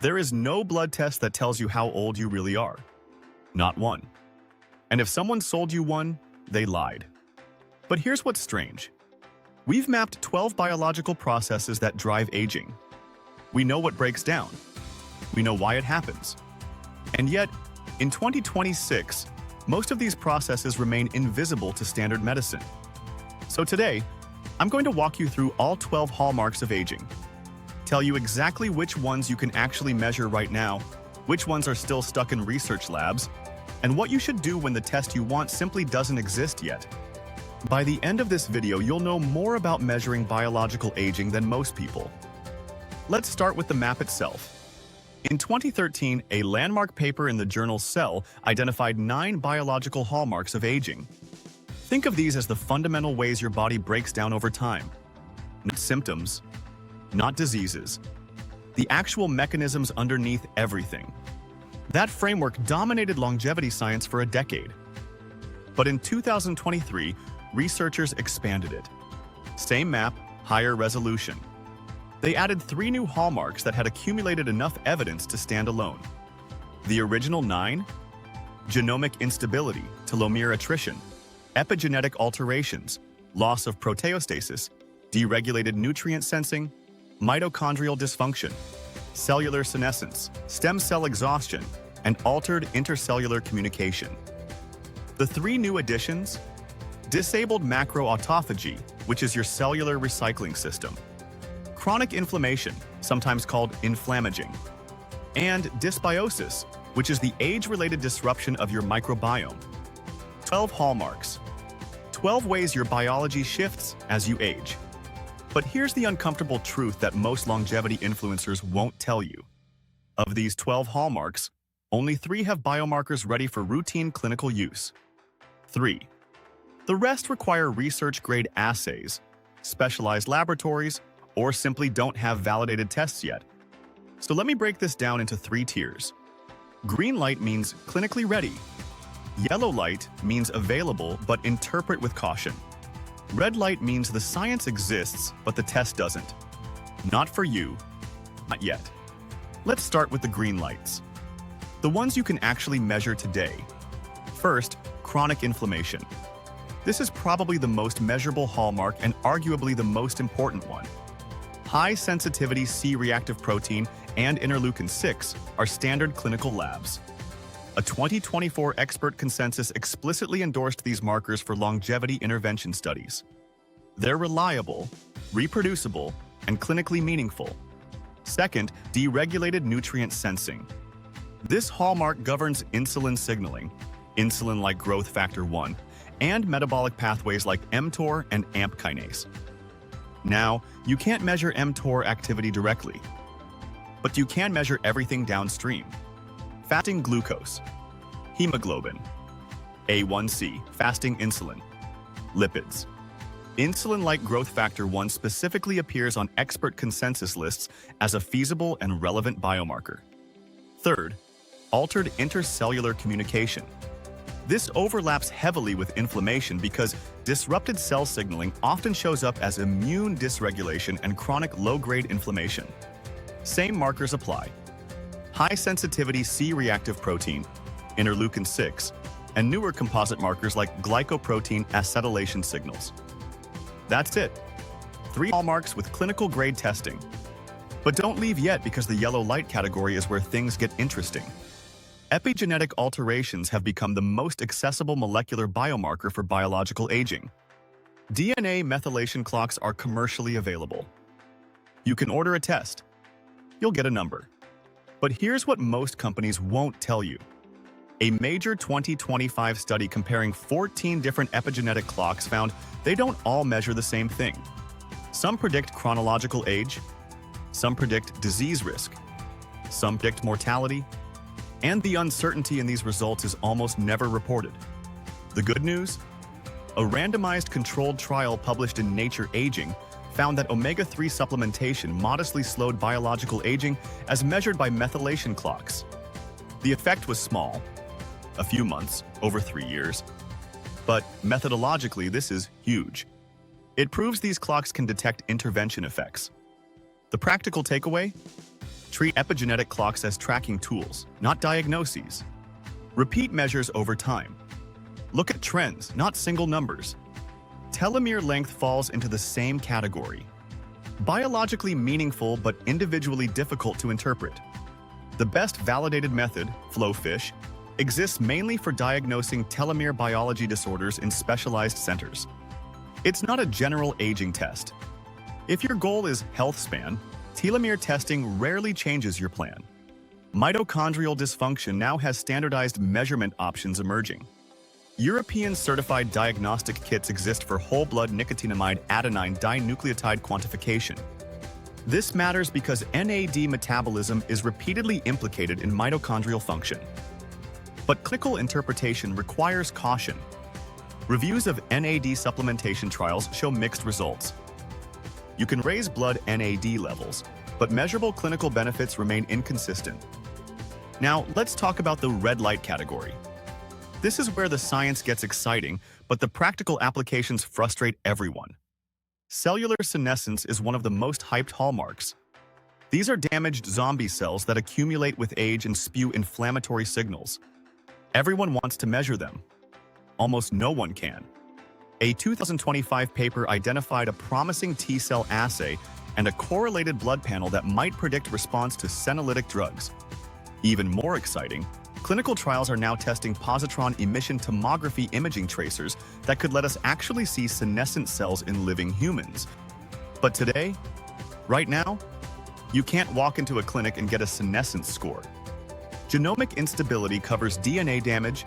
There is no blood test that tells you how old you really are. Not one. And if someone sold you one, they lied. But here's what's strange. We've mapped 12 biological processes that drive aging. We know what breaks down. We know why it happens. And yet, in 2026, most of these processes remain invisible to standard medicine. So today, I'm going to walk you through all 12 hallmarks of aging. Tell you exactly which ones you can actually measure right now, which ones are still stuck in research labs, and what you should do when the test you want simply doesn't exist yet. By the end of this video, you'll know more about measuring biological aging than most people. Let's start with the map itself. In 2013, a landmark paper in the journal Cell identified 9 biological hallmarks of aging. Think of these as the fundamental ways your body breaks down over time. Not symptoms, not diseases, the actual mechanisms underneath everything. That framework dominated longevity science for a decade. But in 2023, researchers expanded it. Same map, higher resolution. They added 3 new hallmarks that had accumulated enough evidence to stand alone. The original 9? Genomic instability, telomere attrition, epigenetic alterations, loss of proteostasis, deregulated nutrient sensing, mitochondrial dysfunction, cellular senescence, stem cell exhaustion, and altered intercellular communication. The 3 new additions: disabled macroautophagy, which is your cellular recycling system, chronic inflammation, sometimes called inflammaging, and dysbiosis, which is the age-related disruption of your microbiome. 12 hallmarks. 12 ways your biology shifts as you age. But here's the uncomfortable truth that most longevity influencers won't tell you. Of these 12 hallmarks, only 3 have biomarkers ready for routine clinical use. 3. The rest require research-grade assays, specialized laboratories, or simply don't have validated tests yet. So let me break this down into 3 tiers. Green light means clinically ready. Yellow light means available but interpret with caution. Red light means the science exists, but the test doesn't. Not for you. Not yet. Let's start with the green lights. The ones you can actually measure today. First, chronic inflammation. This is probably the most measurable hallmark and arguably the most important one. High-sensitivity C-reactive protein and interleukin-6 are standard clinical labs. A 2024 expert consensus explicitly endorsed these markers for longevity intervention studies. They're reliable, reproducible, and clinically meaningful. Second, deregulated nutrient sensing. This hallmark governs insulin signaling, insulin-like growth factor 1, and metabolic pathways like mTOR and AMP kinase. Now, you can't measure mTOR activity directly, but you can measure everything downstream. Fasting glucose, hemoglobin, A1C, fasting insulin, lipids. Insulin-like growth factor 1 specifically appears on expert consensus lists as a feasible and relevant biomarker. Third, altered intercellular communication. This overlaps heavily with inflammation because disrupted cell signaling often shows up as immune dysregulation and chronic low-grade inflammation. Same markers apply. High-sensitivity C-reactive protein, interleukin-6, and newer composite markers like glycoprotein acetylation signals. That's it. 3 hallmarks with clinical-grade testing. But don't leave yet because the yellow light category is where things get interesting. Epigenetic alterations have become the most accessible molecular biomarker for biological aging. DNA methylation clocks are commercially available. You can order a test. You'll get a number. But here's what most companies won't tell you. A major 2025 study comparing 14 different epigenetic clocks found they don't all measure the same thing. Some predict chronological age, some predict disease risk, some predict mortality, and the uncertainty in these results is almost never reported. The good news? A randomized controlled trial published in Nature Aging found that omega-3 supplementation modestly slowed biological aging as measured by methylation clocks. The effect was small, a few months, over 3 years. But methodologically, this is huge. It proves these clocks can detect intervention effects. The practical takeaway? Treat epigenetic clocks as tracking tools, not diagnoses. Repeat measures over time. Look at trends, not single numbers. Telomere length falls into the same category. Biologically meaningful but individually difficult to interpret. The best validated method, FlowFish, exists mainly for diagnosing telomere biology disorders in specialized centers. It's not a general aging test. If your goal is health span, telomere testing rarely changes your plan. Mitochondrial dysfunction now has standardized measurement options emerging. European certified diagnostic kits exist for whole blood nicotinamide adenine dinucleotide quantification. This matters because NAD metabolism is repeatedly implicated in mitochondrial function. But clinical interpretation requires caution. Reviews of NAD supplementation trials show mixed results. You can raise blood NAD levels, but measurable clinical benefits remain inconsistent. Now, let's talk about the red light category. This is where the science gets exciting, but the practical applications frustrate everyone. Cellular senescence is one of the most hyped hallmarks. These are damaged zombie cells that accumulate with age and spew inflammatory signals. Everyone wants to measure them. Almost no one can. A 2025 paper identified a promising T-cell assay and a correlated blood panel that might predict response to senolytic drugs. Even more exciting, clinical trials are now testing positron emission tomography imaging tracers that could let us actually see senescent cells in living humans. But today, right now, you can't walk into a clinic and get a senescence score. Genomic instability covers DNA damage,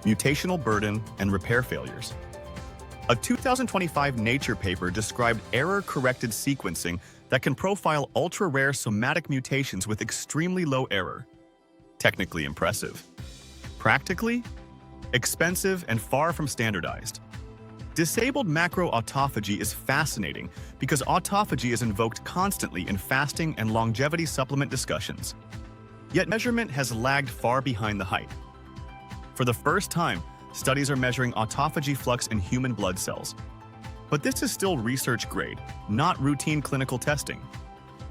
mutational burden, and repair failures. A 2025 Nature paper described error-corrected sequencing that can profile ultra-rare somatic mutations with extremely low error. Technically impressive. Practically, expensive and far from standardized. Disabled macroautophagy is fascinating because autophagy is invoked constantly in fasting and longevity supplement discussions. Yet measurement has lagged far behind the hype. For the first time, studies are measuring autophagy flux in human blood cells. But this is still research grade, not routine clinical testing.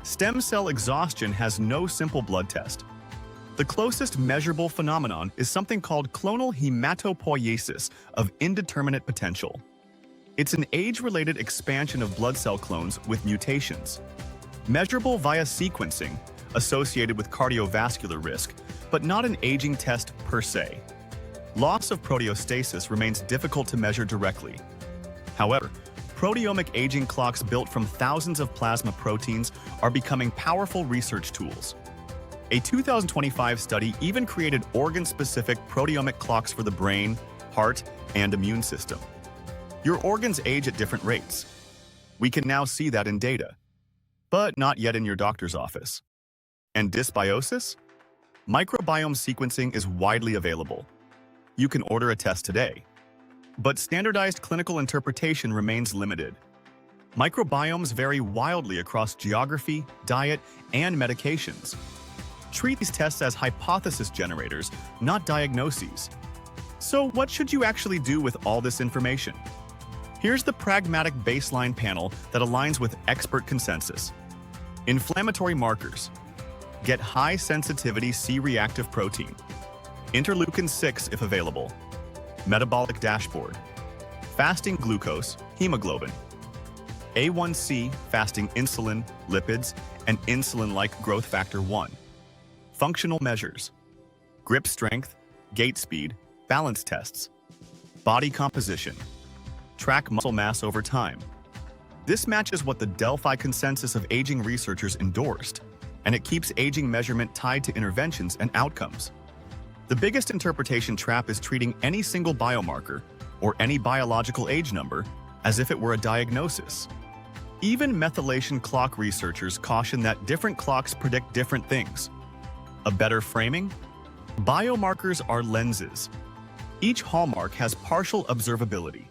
Stem cell exhaustion has no simple blood test. The closest measurable phenomenon is something called clonal hematopoiesis of indeterminate potential. It's an age-related expansion of blood cell clones with mutations. Measurable via sequencing, associated with cardiovascular risk, but not an aging test per se. Loss of proteostasis remains difficult to measure directly. However, proteomic aging clocks built from thousands of plasma proteins are becoming powerful research tools. A 2025 study even created organ-specific proteomic clocks for the brain, heart, and immune system. Your organs age at different rates. We can now see that in data, but not yet in your doctor's office. And dysbiosis? Microbiome sequencing is widely available. You can order a test today. But standardized clinical interpretation remains limited. Microbiomes vary wildly across geography, diet, and medications. Treat these tests as hypothesis generators, not diagnoses. So what should you actually do with all this information? Here's the pragmatic baseline panel that aligns with expert consensus. Inflammatory markers. Get high-sensitivity C-reactive protein. Interleukin-6 if available. Metabolic dashboard. Fasting glucose, hemoglobin. A1C, fasting insulin, lipids, and insulin-like growth factor 1. Functional measures. Grip strength, gait speed, balance tests. Body composition. Track muscle mass over time. This matches what the Delphi consensus of aging researchers endorsed, and it keeps aging measurement tied to interventions and outcomes. The biggest interpretation trap is treating any single biomarker, or any biological age number, as if it were a diagnosis. Even methylation clock researchers caution that different clocks predict different things. A better framing? Biomarkers are lenses. Each hallmark has partial observability.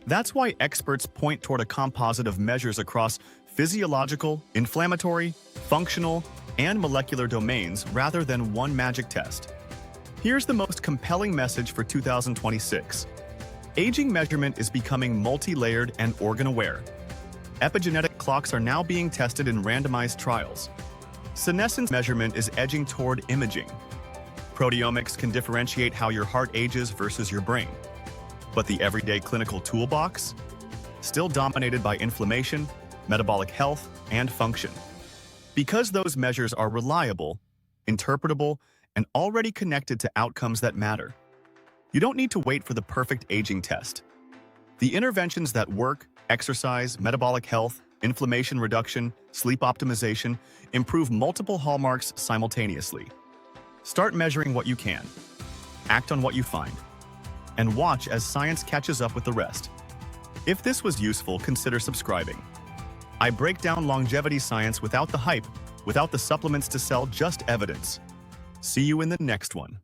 That's why experts point toward a composite of measures across physiological, inflammatory, functional, and molecular domains rather than one magic test. Here's the most compelling message for 2026. Aging measurement is becoming multi-layered and organ-aware. Epigenetic clocks are now being tested in randomized trials. Senescence measurement is edging toward imaging. Proteomics can differentiate how your heart ages versus your brain. But the everyday clinical toolbox? Still dominated by inflammation, metabolic health, and function. Because those measures are reliable, interpretable, and already connected to outcomes that matter. You don't need to wait for the perfect aging test. The interventions that work, exercise, metabolic health, inflammation reduction, sleep optimization, improve multiple hallmarks simultaneously. Start measuring what you can, act on what you find, and watch as science catches up with the rest. If this was useful, consider subscribing. I break down longevity science without the hype, without the supplements to sell, just evidence. See you in the next one.